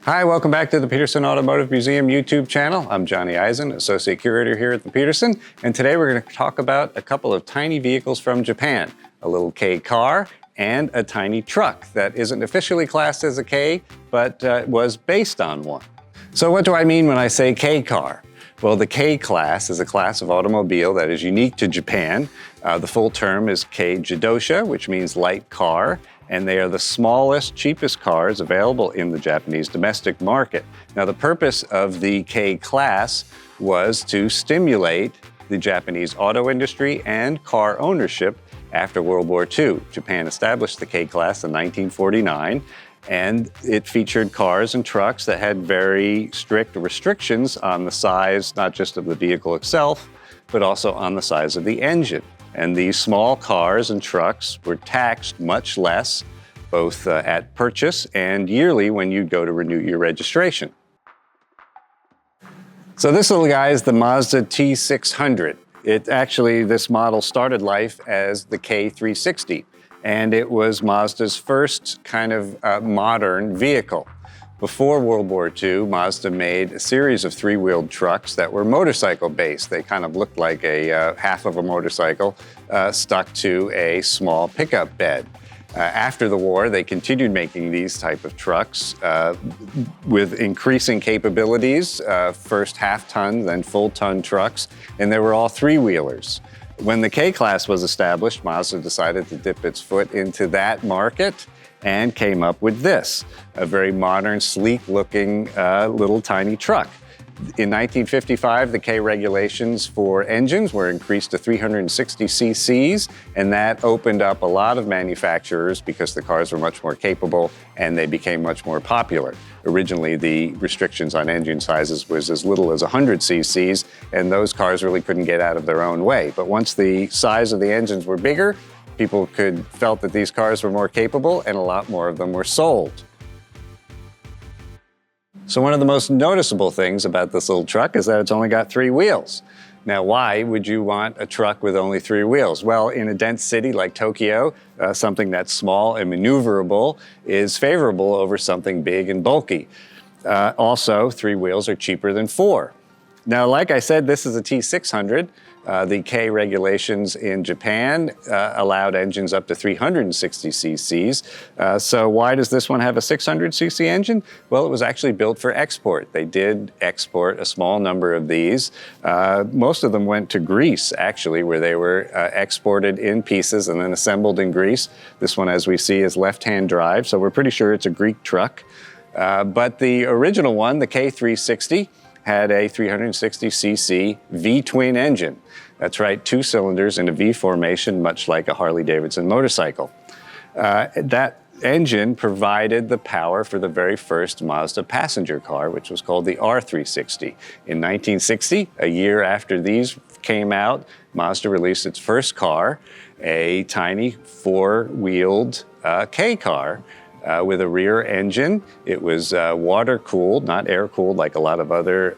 Hi, welcome back to the Petersen Automotive Museum YouTube channel. I'm Jonee Eisen, Associate Curator here at the Petersen, and today we're going to talk about a couple of tiny vehicles from Japan, a little K car and a tiny truck that isn't officially classed as a K, but was based on one. So what do I mean when I say K car? Well, the K class is a class of automobile that is unique to Japan. The full term is K Jidosha, which means light car, and they are the smallest, cheapest cars available in the Japanese domestic market. Now, the purpose of the K class was to stimulate the Japanese auto industry and car ownership after World War II. Japan established the K class in 1949, and it featured cars and trucks that had very strict restrictions on the size, not just of the vehicle itself, but also on the size of the engine. And these small cars and trucks were taxed much less, both at purchase and yearly when you go to renew your registration. So this little guy is the Mazda T600. This model started life as the K360, and it was Mazda's first kind of modern vehicle. Before World War II, Mazda made a series of three-wheeled trucks that were motorcycle-based. They kind of looked like a half of a motorcycle stuck to a small pickup bed. After the war, they continued making these type of trucks with increasing capabilities, first half-ton, then full-ton trucks, and they were all three-wheelers. When the K-Class was established, Mazda decided to dip its foot into that market and came up with this, a very modern, sleek-looking little tiny truck. In 1955, the K regulations for engines were increased to 360 cc's, and that opened up a lot of manufacturers because the cars were much more capable and they became much more popular. Originally, the restrictions on engine sizes was as little as 100 cc's, and those cars really couldn't get out of their own way. But once the size of the engines were bigger, people felt that these cars were more capable, and a lot more of them were sold. So one of the most noticeable things about this little truck is that it's only got three wheels. Now, why would you want a truck with only three wheels? Well, in a dense city like Tokyo, something that's small and maneuverable is favorable over something big and bulky. Also, three wheels are cheaper than four. Now, like I said, this is a T600. The K regulations in Japan allowed engines up to 360 cc's. So why does this one have a 600 cc engine? Well, it was actually built for export. They did export a small number of these. Most of them went to Greece, actually, where they were exported in pieces and then assembled in Greece. This one, as we see, is left-hand drive, so we're pretty sure it's a Greek truck. But the original one, the K360, had a 360cc V-twin engine. That's right, two cylinders in a V formation, much like a Harley-Davidson motorcycle. That engine provided the power for the very first Mazda passenger car, which was called the R360. In 1960, a year after these came out, Mazda released its first car, a tiny four-wheeled K car, with a rear engine. It was water-cooled, not air-cooled like a lot of other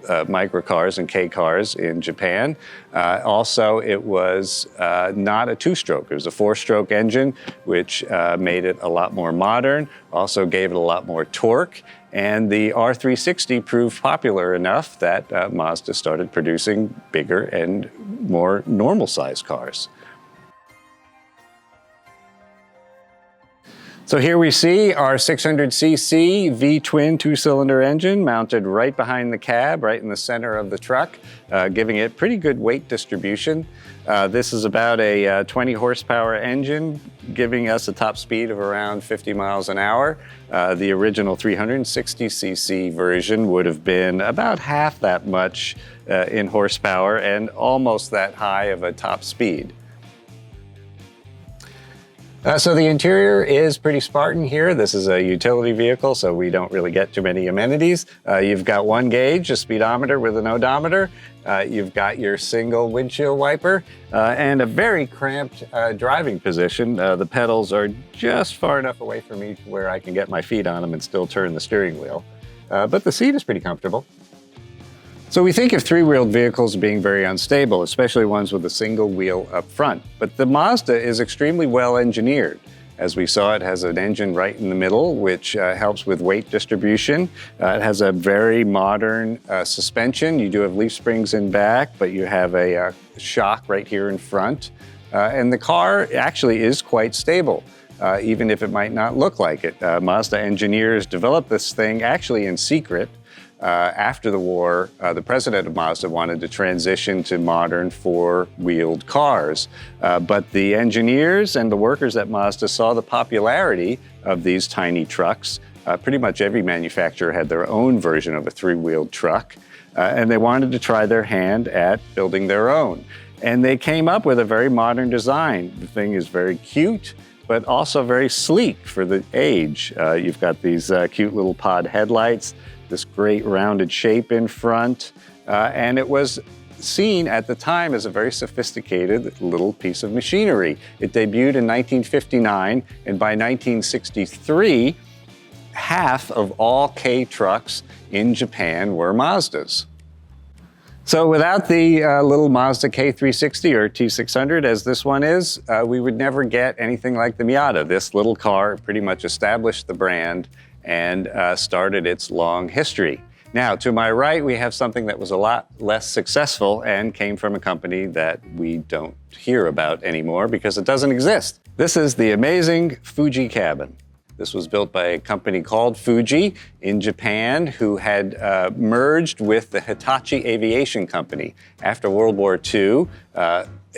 microcars and K cars in Japan. Also, it was not a two-stroke. It was a four-stroke engine, which made it a lot more modern, also gave it a lot more torque, and the R360 proved popular enough that Mazda started producing bigger and more normal-sized cars. So here we see our 600cc V-twin two-cylinder engine mounted right behind the cab, right in the center of the truck, giving it pretty good weight distribution. This is about a 20 horsepower engine, giving us a top speed of around 50 miles an hour. The original 360cc version would have been about half that much in horsepower and almost that high of a top speed. So the interior is pretty Spartan here. This is a utility vehicle, so we don't really get too many amenities. You've got one gauge, a speedometer with an odometer. You've got your single windshield wiper and a very cramped driving position. The pedals are just far enough away from me where I can get my feet on them and still turn the steering wheel. But the seat is pretty comfortable. So we think of three-wheeled vehicles being very unstable, especially ones with a single wheel up front. But the Mazda is extremely well engineered. As we saw, it has an engine right in the middle, which helps with weight distribution. It has a very modern suspension. You do have leaf springs in back, but you have a shock right here in front. And the car actually is quite stable, even if it might not look like it. Mazda engineers developed this thing actually in secret. After the war, the president of Mazda wanted to transition to modern four-wheeled cars. But the engineers and the workers at Mazda saw the popularity of these tiny trucks. Pretty much every manufacturer had their own version of a three-wheeled truck, and they wanted to try their hand at building their own. And they came up with a very modern design. The thing is very cute, but also very sleek for the age. You've got these cute little pod headlights, this great rounded shape in front, and it was seen at the time as a very sophisticated little piece of machinery. It debuted in 1959, and by 1963, half of all K trucks in Japan were Mazdas. So without the little Mazda K360 or T600, as this one is, we would never get anything like the Miata. This little car pretty much established the brand and started its long history. Now, to my right, we have something that was a lot less successful and came from a company that we don't hear about anymore because it doesn't exist. This is the amazing Fuji Cabin. This was built by a company called Fuji in Japan, who had merged with the Hitachi Aviation Company. After World War II,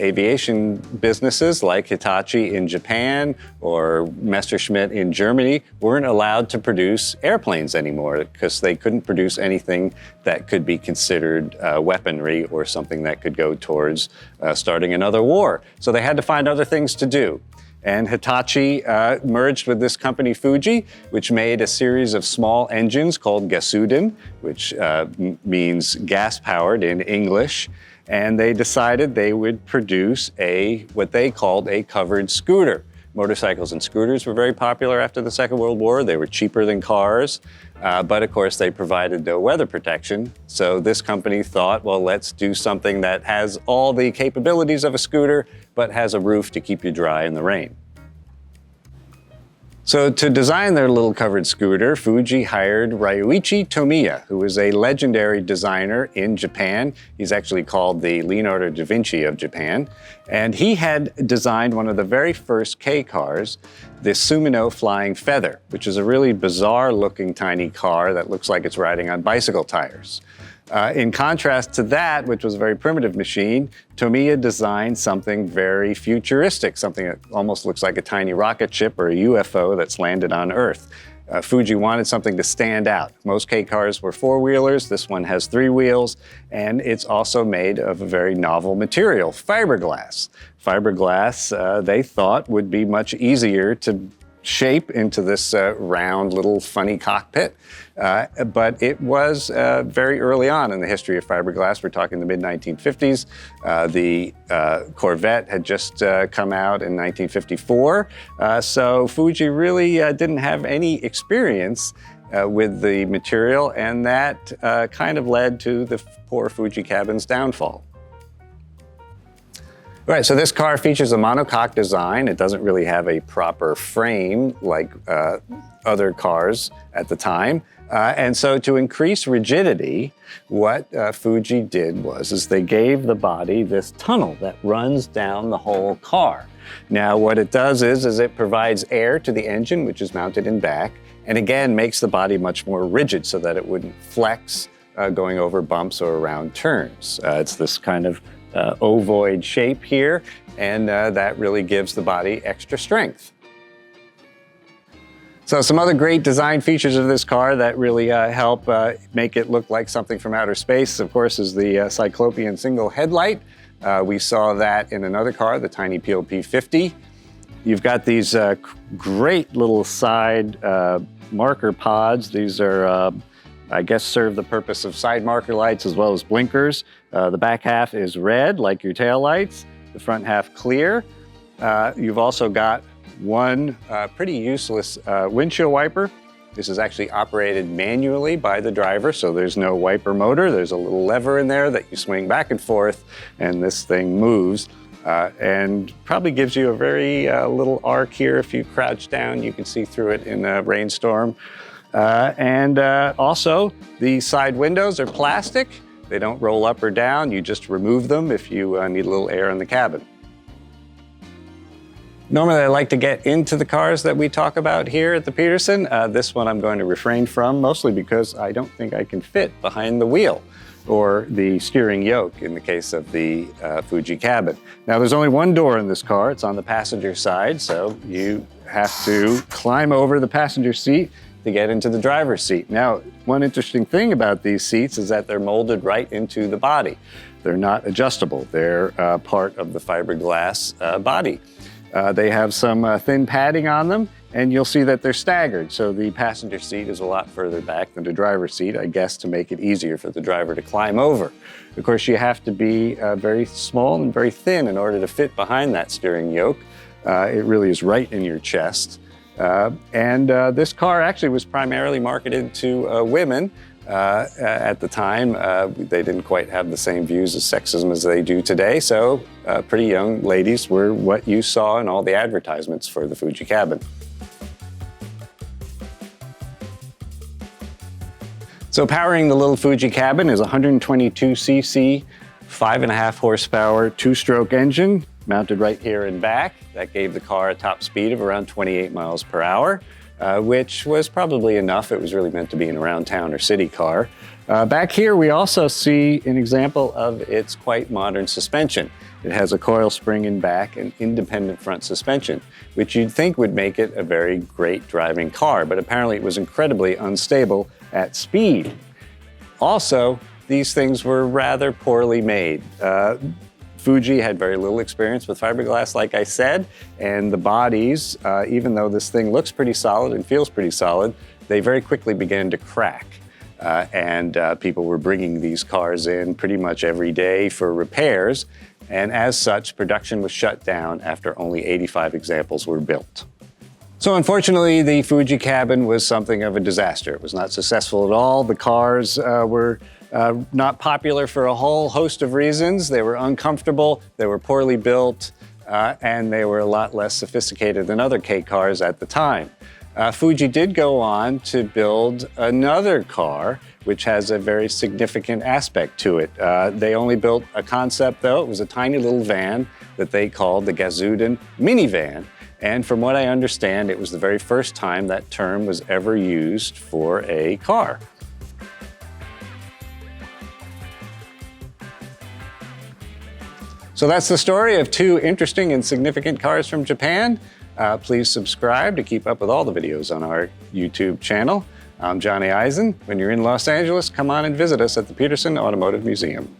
aviation businesses like Hitachi in Japan or Messerschmitt in Germany weren't allowed to produce airplanes anymore because they couldn't produce anything that could be considered weaponry or something that could go towards starting another war. So they had to find other things to do. And Hitachi merged with this company, Fuji, which made a series of small engines called Gasuden, which means gas-powered in English. And they decided they would produce what they called a covered scooter. Motorcycles and scooters were very popular after the Second World War. They were cheaper than cars, but of course they provided no weather protection. So this company thought, well, let's do something that has all the capabilities of a scooter, but has a roof to keep you dry in the rain. So to design their little covered scooter, Fuji hired Ryuichi Tomiya, who is a legendary designer in Japan. He's actually called the Leonardo da Vinci of Japan. And he had designed one of the very first K cars, the Sumino Flying Feather, which is a really bizarre looking tiny car that looks like it's riding on bicycle tires. In contrast to that, which was a very primitive machine, Tomiya designed something very futuristic, something that almost looks like a tiny rocket ship or a UFO that's landed on Earth. Fuji wanted something to stand out. Most K cars were four-wheelers. This one has three wheels, and it's also made of a very novel material, fiberglass. Fiberglass, they thought, would be much easier to shape into this round little funny cockpit. But it was very early on in the history of fiberglass. We're talking the mid-1950s. The Corvette had just come out in 1954. So Fuji really didn't have any experience with the material, and that kind of led to the poor Fuji Cabin's downfall. All right, so this car features a monocoque design. It doesn't really have a proper frame like other cars at the time. And so to increase rigidity, what Fuji did was they gave the body this tunnel that runs down the whole car. Now, what it does is it provides air to the engine, which is mounted in back, and again, makes the body much more rigid so that it wouldn't flex going over bumps or around turns. It's this kind of ovoid shape here, and that really gives the body extra strength. So some other great design features of this car that really help make it look like something from outer space, of course, is the Cyclopean single headlight. We saw that in another car, the tiny Peel P50. You've got these great little side marker pods. These are I guess serve the purpose of side marker lights as well as blinkers. The back half is red, like your tail lights. The front half clear. You've also got one pretty useless windshield wiper. This is actually operated manually by the driver, so there's no wiper motor. There's a little lever in there that you swing back and forth, and this thing moves. and probably gives you a very little arc here. If you crouch down, you can see through it in a rainstorm. Also, the side windows are plastic. They don't roll up or down. You just remove them if you need a little air in the cabin. Normally, I like to get into the cars that we talk about here at the Petersen. This one I'm going to refrain from, mostly because I don't think I can fit behind the wheel or the steering yoke in the case of the Fuji Cabin. Now, there's only one door in this car. It's on the passenger side, so you have to climb over the passenger seat to get into the driver's seat. Now, one interesting thing about these seats is that they're molded right into the body. They're not adjustable. They're part of the fiberglass body. They have some thin padding on them, and you'll see that they're staggered. So the passenger seat is a lot further back than the driver's seat, I guess, to make it easier for the driver to climb over. Of course, you have to be very small and very thin in order to fit behind that steering yoke. It really is right in your chest. This car actually was primarily marketed to women. At the time, they didn't quite have the same views of sexism as they do today, so pretty young ladies were what you saw in all the advertisements for the Fuji Cabin. So powering the little Fuji Cabin is a 122cc, 5.5 horsepower, two-stroke engine mounted right here in back. That gave the car a top speed of around 28 miles per hour. Which was probably enough. It was really meant to be an around town or city car. Back here, we also see an example of its quite modern suspension. It has a coil spring in back and independent front suspension, which you'd think would make it a very great driving car, but apparently it was incredibly unstable at speed. Also, these things were rather poorly made. Fuji had very little experience with fiberglass, like I said, and the bodies, even though this thing looks pretty solid and feels pretty solid, they very quickly began to crack. People were bringing these cars in pretty much every day for repairs, and as such, production was shut down after only 85 examples were built. So unfortunately, the Fuji Cabin was something of a disaster. It was not successful at all. The cars were not popular for a whole host of reasons. They were uncomfortable, they were poorly built, and they were a lot less sophisticated than other K cars at the time. Fuji did go on to build another car, which has a very significant aspect to it. They only built a concept, though. It was a tiny little van that they called the Gasuden minivan. And from what I understand, it was the very first time that term was ever used for a car. So that's the story of two interesting and significant cars from Japan. Please subscribe to keep up with all the videos on our YouTube channel. I'm Jonee Eisen. When you're in Los Angeles, come on and visit us at the Petersen Automotive Museum.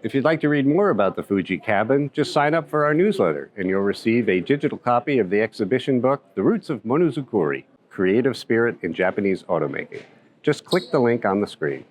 If you'd like to read more about the Fuji Cabin, just sign up for our newsletter and you'll receive a digital copy of the exhibition book, The Roots of Monozukuri, Creative Spirit in Japanese Automaking. Just click the link on the screen.